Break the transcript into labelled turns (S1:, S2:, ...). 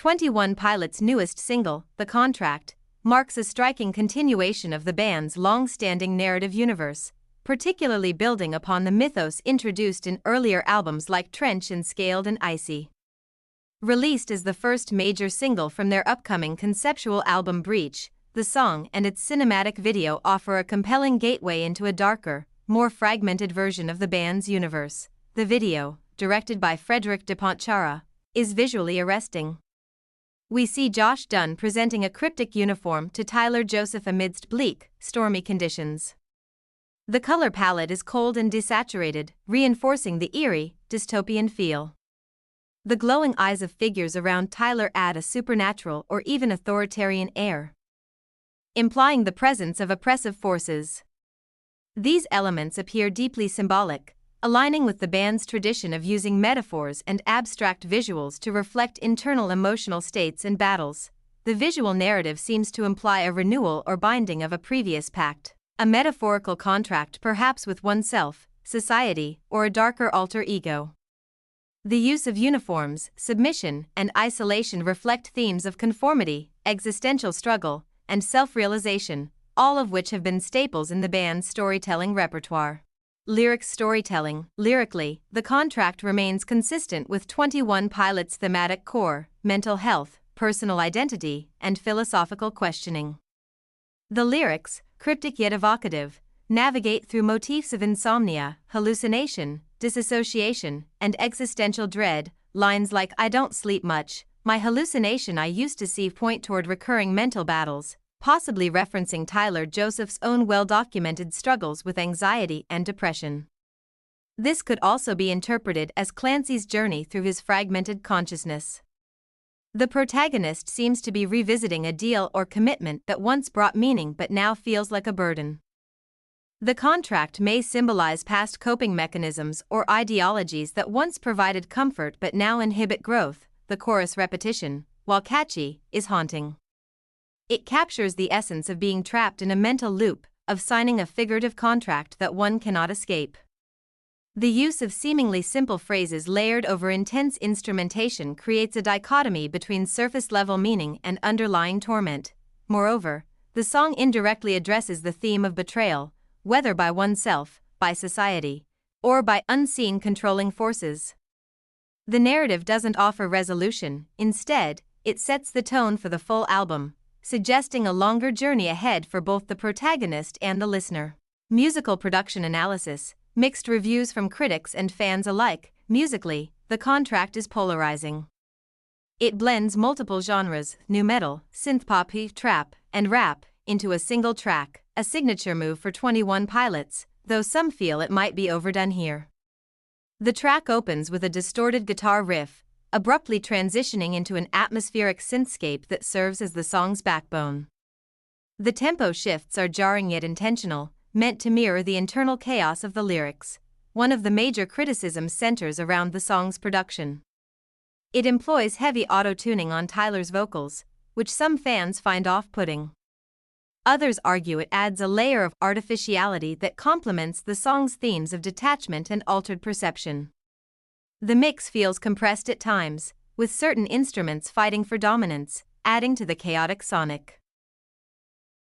S1: 21 Pilots' newest single, The Contract, marks a striking continuation of the band's long-standing narrative universe, particularly building upon the mythos introduced in earlier albums like Trench and Scaled and Icy. Released as the first major single from their upcoming conceptual album Breach, the song and its cinematic video offer a compelling gateway into a darker, more fragmented version of the band's universe. The video, directed by Frederick de Pontcharra, is visually arresting. We see Josh Dun presenting a cryptic uniform to Tyler Joseph amidst bleak, stormy conditions. The color palette is cold and desaturated, reinforcing the eerie, dystopian feel. The glowing eyes of figures around Tyler add a supernatural or even authoritarian air, implying the presence of oppressive forces. These elements appear deeply symbolic, aligning with the band's tradition of using metaphors and abstract visuals to reflect internal emotional states and battles. The visual narrative seems to imply a renewal or binding of a previous pact, a metaphorical contract perhaps with oneself, society, or a darker alter ego. The use of uniforms, submission, and isolation reflect themes of conformity, existential struggle, and self-realization, all of which have been staples in the band's storytelling repertoire. Lyrics storytelling. Lyrically, The Contract remains consistent with 21 Pilots' thematic core: mental health, personal identity, and philosophical questioning. The lyrics, cryptic yet evocative, navigate through motifs of insomnia, hallucination, disassociation, and existential dread. Lines like "I don't sleep much, my hallucination I used to see" point toward recurring mental battles, possibly referencing Tyler Joseph's own well-documented struggles with anxiety and depression. This could also be interpreted as Clancy's journey through his fragmented consciousness. The protagonist seems to be revisiting a deal or commitment that once brought meaning but now feels like a burden. The contract may symbolize past coping mechanisms or ideologies that once provided comfort but now inhibit growth. The chorus repetition, while catchy, is haunting. It captures the essence of being trapped in a mental loop, of signing a figurative contract that one cannot escape. The use of seemingly simple phrases layered over intense instrumentation creates a dichotomy between surface-level meaning and underlying torment. Moreover, the song indirectly addresses the theme of betrayal, whether by oneself, by society, or by unseen controlling forces. The narrative doesn't offer resolution; instead, it sets the tone for the full album, suggesting a longer journey ahead for both the protagonist and the listener. Musical production analysis. Mixed reviews from critics and fans alike. Musically, The Contract is polarizing. It blends multiple genres, nu metal, synthpop, trap, and rap, into a single track, a signature move for 21 Pilots, though some feel it might be overdone here. The track opens with a distorted guitar riff, abruptly transitioning into an atmospheric synthscape that serves as the song's backbone. The tempo shifts are jarring yet intentional, meant to mirror the internal chaos of the lyrics. One of the major criticisms centers around the song's production. It employs heavy auto-tuning on Tyler's vocals, which some fans find off-putting. Others argue it adds a layer of artificiality that complements the song's themes of detachment and altered perception. The mix feels compressed at times, with certain instruments fighting for dominance, adding to the chaotic sonic.